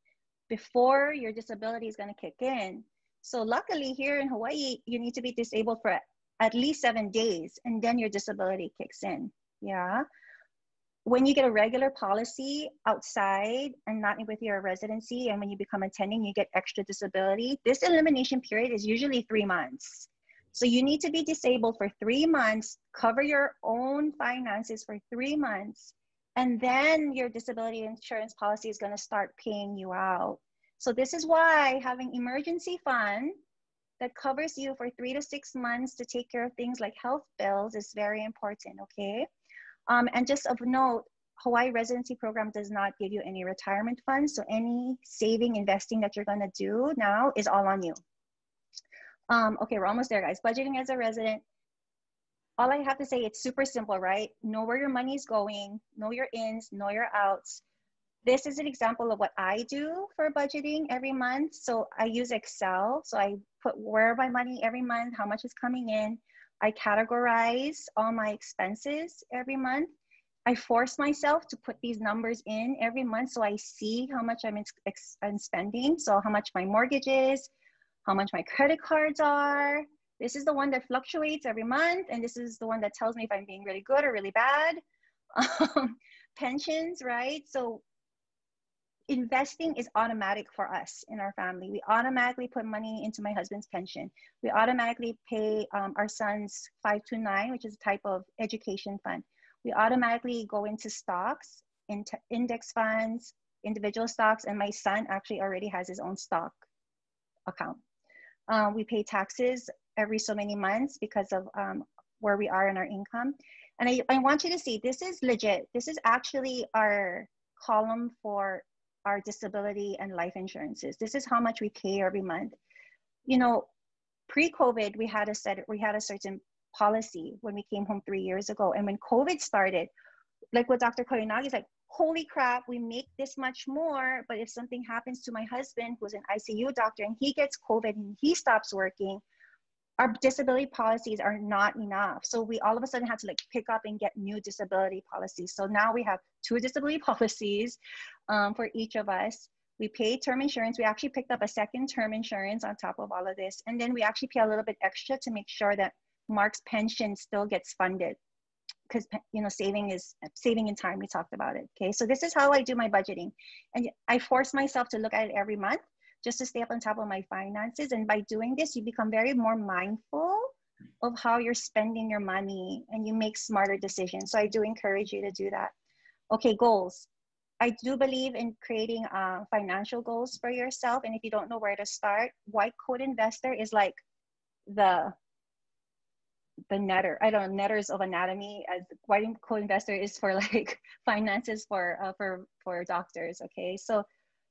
before your disability is going to kick in. So luckily here in Hawaii, you need to be disabled for at least 7 days, and then your disability kicks in. Yeah. When you get a regular policy outside and not with your residency, and when you become attending, you get extra disability. This elimination period is usually 3 months. So you need to be disabled for 3 months, cover your own finances for 3 months, and then your disability insurance policy is going to start paying you out. So this is why having emergency fund that covers you for 3 to 6 months to take care of things like health bills is very important, okay? And just of note, Hawaii residency program does not give you any retirement funds. So any saving, investing that you're going to do now is all on you. Okay, we're almost there, guys. Budgeting as a resident. All I have to say, it's super simple, right? Know where your money is going, know your ins, know your outs. This is an example of what I do for budgeting every month. So I use Excel. So I put where my money every month, how much is coming in. I categorize all my expenses every month. I force myself to put these numbers in every month so I see how much I'm spending. So how much my mortgage is, how much my credit cards are. This is the one that fluctuates every month, and this is the one that tells me if I'm being really good or really bad. Pensions, right? So investing is automatic for us in our family. We automatically put money into my husband's pension. We automatically pay our son's 529, which is a type of education fund. We automatically go into stocks, into index funds, individual stocks, and my son actually already has his own stock account. We pay taxes every so many months because of where we are in our income. And I want you to see, this is legit. This is actually our column for our disability and life insurances. This is how much we pay every month. You know, pre-COVID, we had a certain policy when we came home 3 years ago. And when COVID started, like what Dr. Koyanagi is like, holy crap, we make this much more, but if something happens to my husband, who's an ICU doctor, and he gets COVID and he stops working, our disability policies are not enough. So we all of a sudden had to like pick up and get new disability policies. So now we have 2 disability policies for each of us. We pay term insurance. We actually picked up a second term insurance on top of all of this. And then we actually pay a little bit extra to make sure that Mark's pension still gets funded. because you know, saving in time. We talked about it. Okay, so this is how I do my budgeting, and I force myself to look at it every month just to stay up on top of my finances. And by doing this, you become very more mindful of how you're spending your money, and you make smarter decisions. So I do encourage you to do that. Okay, goals. I do believe in creating financial goals for yourself. And if you don't know where to start, white coat investor is like the netter. I don't know, netters of anatomy. As white coat investor is for like finances for doctors. Okay, so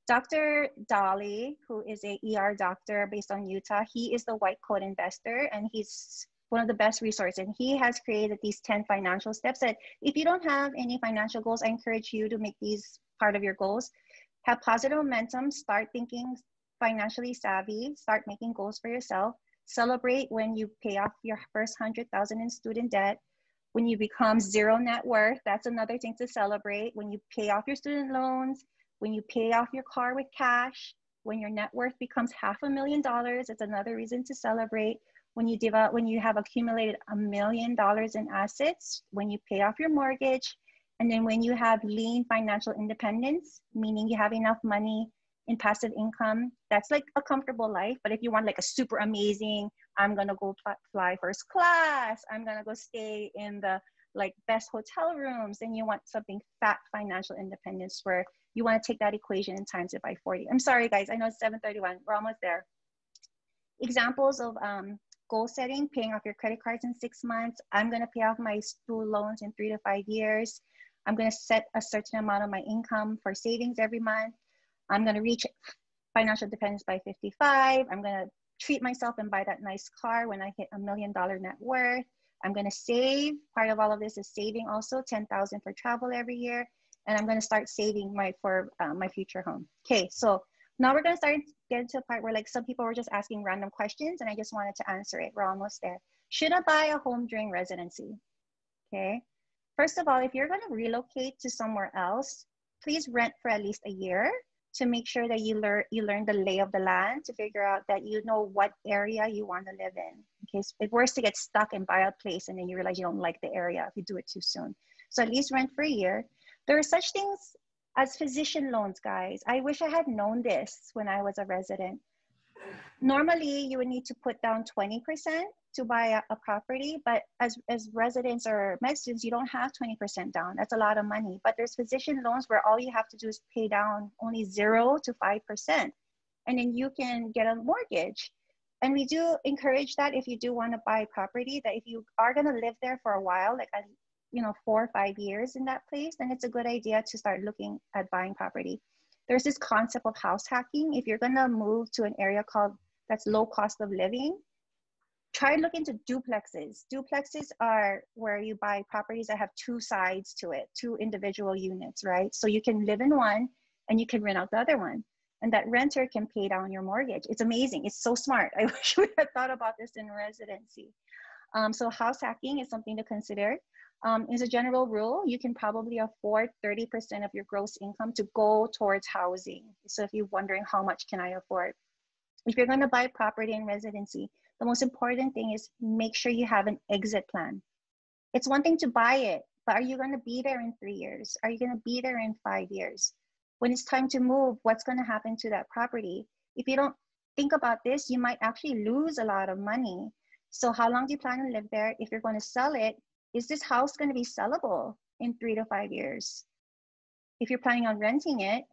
Dr. Dolly, who is a ER doctor based on Utah, he is the white coat investor, and he's one of the best resources. And he has created these 10 financial steps that if you don't have any financial goals, I encourage you to make these part of your goals. Have positive momentum, start thinking financially savvy, start making goals for yourself. Celebrate when you pay off your first 100,000 in student debt. When you become zero net worth, that's another thing to celebrate. When you pay off your student loans, when you pay off your car with cash, when your net worth becomes $500,000, it's another reason to celebrate. When you have accumulated $1 million in assets, when you pay off your mortgage, and then when you have lean financial independence, meaning you have enough money in passive income, that's like a comfortable life. But if you want like a super amazing, I'm gonna go fly first class, I'm gonna go stay in the like best hotel rooms, and you want something fat financial independence where you want to take that equation and times it by 40. I'm sorry guys, I know it's 7:31, we're almost there. Examples of goal setting: paying off your credit cards in 6 months. I'm going to pay off my school loans in 3 to 5 years. I'm going to set a certain amount of my income for savings every month. I'm going to reach financial independence by 55. I'm going to treat myself and buy that nice car when I hit $1 million net worth. I'm going to save. Part of all of this is saving also, $10,000 for travel every year. And I'm going to start saving for my future home. Okay, so now we're going to start getting to a part where like some people were just asking random questions, and I just wanted to answer it. We're almost there. Should I buy a home during residency? Okay. First of all, if you're going to relocate to somewhere else, please rent for at least a year to make sure that you learn the lay of the land, to figure out that you know what area you want to live in. Okay, so it's worse to get stuck and buy a place and then you realize you don't like the area if you do it too soon. So at least rent for a year. There are such things as physician loans, guys. I wish I had known this when I was a resident. Normally, you would need to put down 20% to buy a property, but as residents or med students, you don't have 20% down. That's a lot of money. But there's physician loans where all you have to do is pay down only 0 to 5%, and then you can get a mortgage. And we do encourage that if you do want to buy property, that if you are going to live there for a while, like 4 or 5 years in that place, then it's a good idea to start looking at buying property. There's this concept of house hacking. If you're gonna move to an area that's low cost of living, try and look into duplexes. Duplexes are where you buy properties that have 2 sides to it, 2 individual units, right? So you can live in one and you can rent out the other one. And that renter can pay down your mortgage. It's amazing, it's so smart. I wish we had thought about this in residency. So house hacking is something to consider. As a general rule, you can probably afford 30% of your gross income to go towards housing. So if you're wondering how much can I afford? If you're going to buy property in residency, the most important thing is make sure you have an exit plan. It's one thing to buy it, but are you going to be there in 3 years? Are you going to be there in 5 years? When it's time to move, what's going to happen to that property? If you don't think about this, you might actually lose a lot of money. So how long do you plan to live there? If you're going to sell it, is this house going to be sellable in 3 to 5 years? If you're planning on renting it,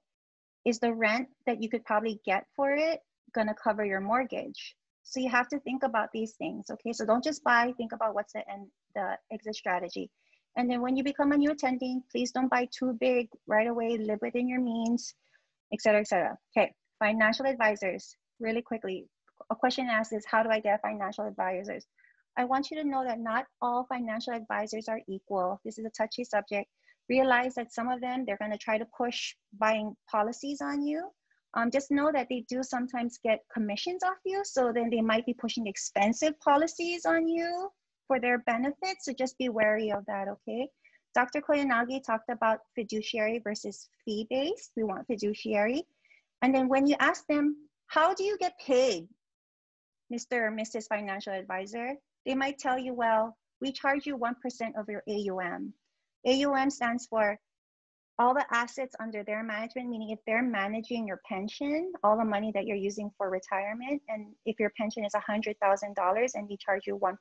is the rent that you could probably get for it going to cover your mortgage? So you have to think about these things, okay? So don't just buy, think about what's the exit strategy. And then when you become a new attending, please don't buy too big right away, live within your means, et cetera, et cetera. Okay, financial advisors, really quickly. A question asked is, how do I get financial advisors? I want you to know that not all financial advisors are equal. This is a touchy subject. Realize that some of them, they're going to try to push buying policies on you. Just know that they do sometimes get commissions off you. So then they might be pushing expensive policies on you for their benefits. So just be wary of that, okay? Dr. Koyanagi talked about fiduciary versus fee-based. We want fiduciary. And then when you ask them, how do you get paid, Mr. or Mrs. Financial Advisor? They might tell you, well, We charge you 1% of your AUM. AUM stands for all the assets under their management, meaning if they're managing your pension, all the money that you're using for retirement, and if your pension is $100,000 and we charge you 1%,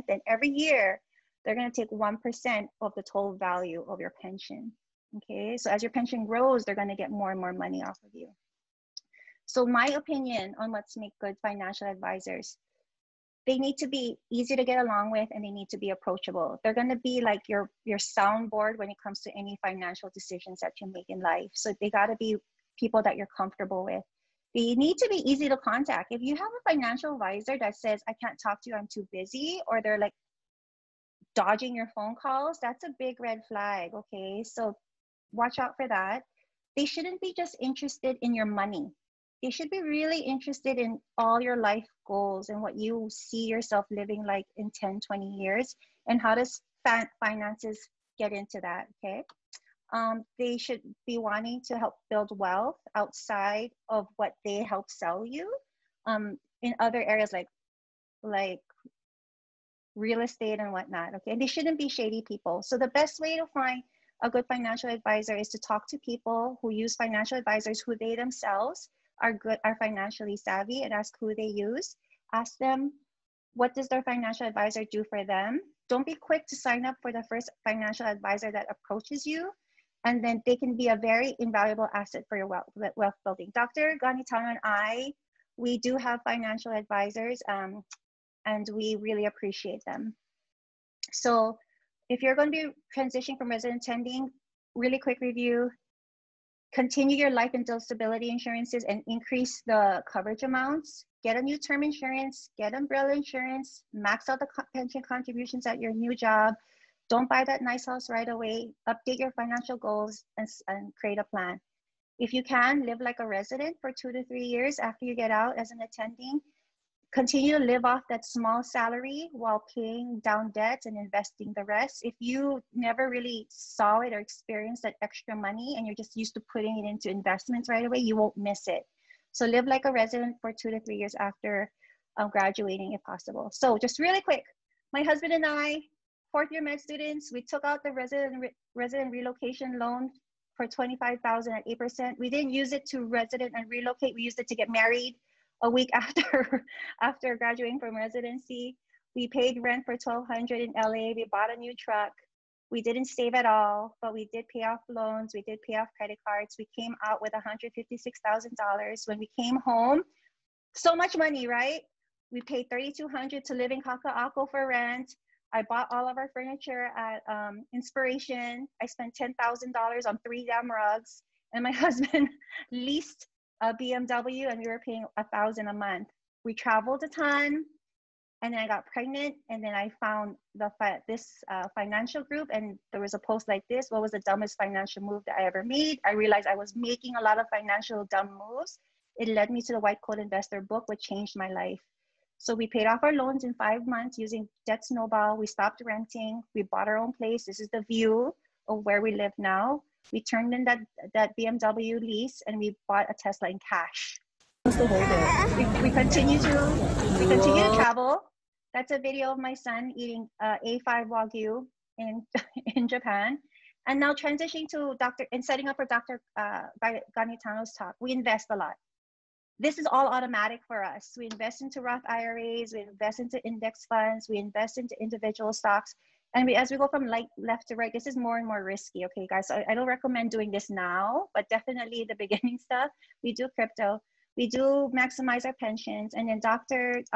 then every year they're going to take 1% of the total value of your pension. Okay, so as your pension grows, they're going to get more and more money off of you. So my opinion on what's make good financial advisors, they need to be easy to get along with, and they need to be approachable. They're going to be like your soundboard when it comes to any financial decisions that you make in life. So they got to be people that you're comfortable with. They need to be easy to contact. If you have a financial advisor that says, I can't talk to you, I'm too busy, or they're like dodging your phone calls, that's a big red flag, okay? So watch out for that. They shouldn't be just interested in your money. They should be really interested in all your life goals and what you see yourself living like in 10, 20 years, and how does finances get into that, okay? They should be wanting to help build wealth outside of what they help sell you in other areas like real estate and whatnot, okay? And they shouldn't be shady people. So the best way to find a good financial advisor is to talk to people who use financial advisors who they themselves are financially savvy, and ask who they use. Ask them, what does their financial advisor do for them? Don't be quick to sign up for the first financial advisor that approaches you, and then they can be a very invaluable asset for your wealth building. Dr. Ganitano and I, we do have financial advisors, and we really appreciate them. So if you're going to be transitioning from resident attending, really quick review, continue your life and disability insurances and increase the coverage amounts. Get a new term insurance, get umbrella insurance, max out the pension contributions at your new job. Don't buy that nice house right away. Update your financial goals and create a plan. If you can, live like a resident for 2 to 3 years after you get out as an attending. Continue to live off that small salary while paying down debts and investing the rest. If you never really saw it or experienced that extra money and you're just used to putting it into investments right away, you won't miss it. So live like a resident for 2 to 3 years after graduating if possible. So just really quick, my husband and I, fourth year med students, we took out the resident relocation loan for $25,000 at 8%. We didn't use it to resident and relocate. We used it to get married a week after graduating from residency. We paid rent for $1,200 in LA. We bought a new truck. We didn't save at all, but we did pay off loans. We did pay off credit cards. We came out with $156,000. When we came home, so much money, right? We paid $3,200 to live in Kaka'ako for rent. I bought all of our furniture at Inspiration. I spent $10,000 on 3 damn rugs, and my husband leased a BMW, and we were paying $1,000 a month. We traveled a ton, and then I got pregnant, and then I found this financial group, and there was a post like this: what was the dumbest financial move that I ever made? I realized I was making a lot of financial dumb moves. It led me to the White Coat Investor book, which changed my life. So we paid off our loans in 5 months using Debt Snowball. We stopped renting. We bought our own place. This is the view of where we live now. We turned in that BMW lease, and we bought a Tesla in cash. We continue to travel. That's a video of my son eating A5 Wagyu in Japan. And now transitioning to setting up for Dr. Ganitano's talk. We invest a lot. This is all automatic for us. We invest into Roth IRAs, we invest into index funds, we invest into individual stocks. And as we go from left to right, this is more and more risky, okay, guys? So I don't recommend doing this now, but definitely the beginning stuff. We do crypto. We do maximize our pensions. And then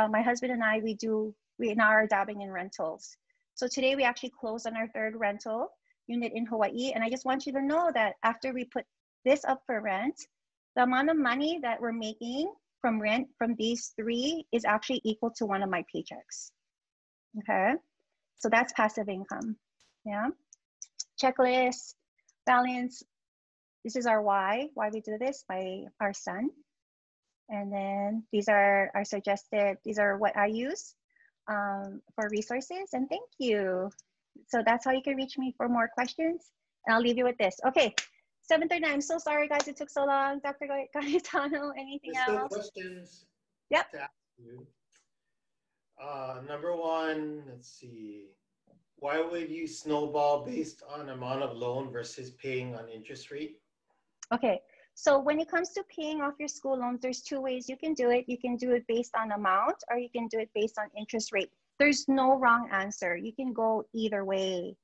my husband and I, we now are dabbing in rentals. So today we actually closed on our 3rd rental unit in Hawaii. And I just want you to know that after we put this up for rent, the amount of money that we're making from rent from these 3 is actually equal to one of my paychecks, okay? So that's passive income, yeah? Checklist, balance. This is our why we do this, by our son. And then these are our these are what I use for resources, and thank you. So that's how you can reach me for more questions. And I'll leave you with this. Okay, 7:39. I'm so sorry, guys, it took so long. Dr. Ganitano, anything There's else? still questions. Yep. To ask you. Number one, let's see. why would you snowball based on amount of loan versus paying on interest rate? Okay, so when it comes to paying off your school loans, there's two ways you can do it. You can do it based on amount, or you can do it based on interest rate. There's no wrong answer. You can go either way.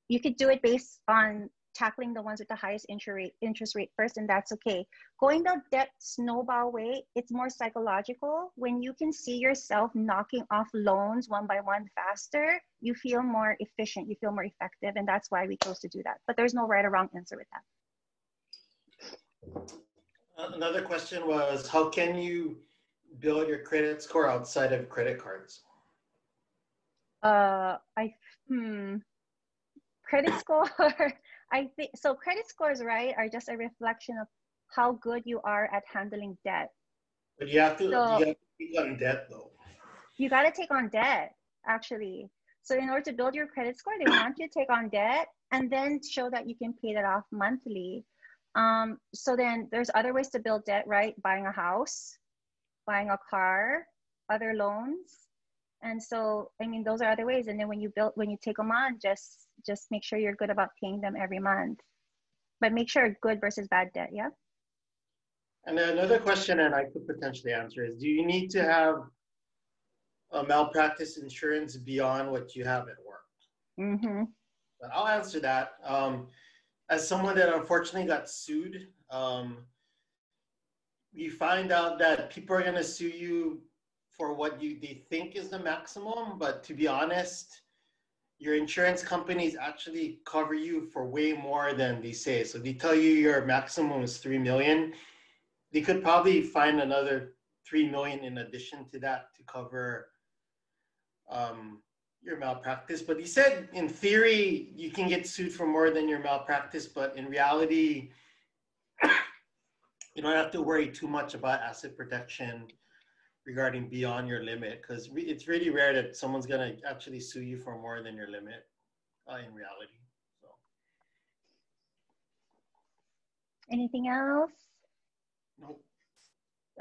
You could do it based on tackling the ones with the highest interest rate first, and that's okay. Going the debt snowball way, it's more psychological. When you can see yourself knocking off loans one by one faster, you feel more efficient, you feel more effective, and that's why we chose to do that. But there's no right or wrong answer with that. Another question was, how can you build your credit score outside of credit cards? Credit score, I think, so credit scores, right, are just a reflection of how good you are at handling debt. But you have to take on debt though. You got to take on debt, actually. So in order to build your credit score, they want you to take on debt and then show that you can pay that off monthly. So then there's other ways to build debt, right? Buying a house, buying a car, other loans. And so, I mean, those are other ways. And then when you take them on, just make sure you're good about paying them every month. But make sure good versus bad debt, yeah? And then another question, and I could potentially answer, is do you need to have a malpractice insurance beyond what you have at work? Mm-hmm. But I'll answer that. As someone that unfortunately got sued, you find out that people are going to sue you for what they think is the maximum, but to be honest, your insurance companies actually cover you for way more than they say. So they tell you your maximum is 3 million. They could probably find another 3 million in addition to that to cover your malpractice. But he said in theory, you can get sued for more than your malpractice, but in reality, you don't have to worry too much about asset protection regarding beyond your limit, because it's really rare that someone's going to actually sue you for more than your limit in reality. So. Anything else? Nope.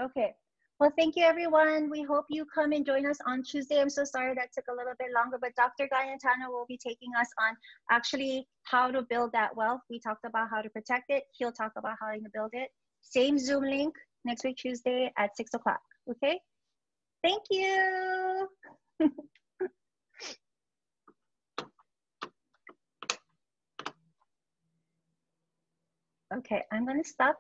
Okay. Well, thank you, everyone. We hope you come and join us on Tuesday. I'm so sorry that took a little bit longer, but Dr. Gayantano will be taking us on actually how to build that wealth. We talked about how to protect it. He'll talk about how to build it. Same Zoom link next week, Tuesday at 6 o'clock. Okay? Thank you. Okay, I'm going to stop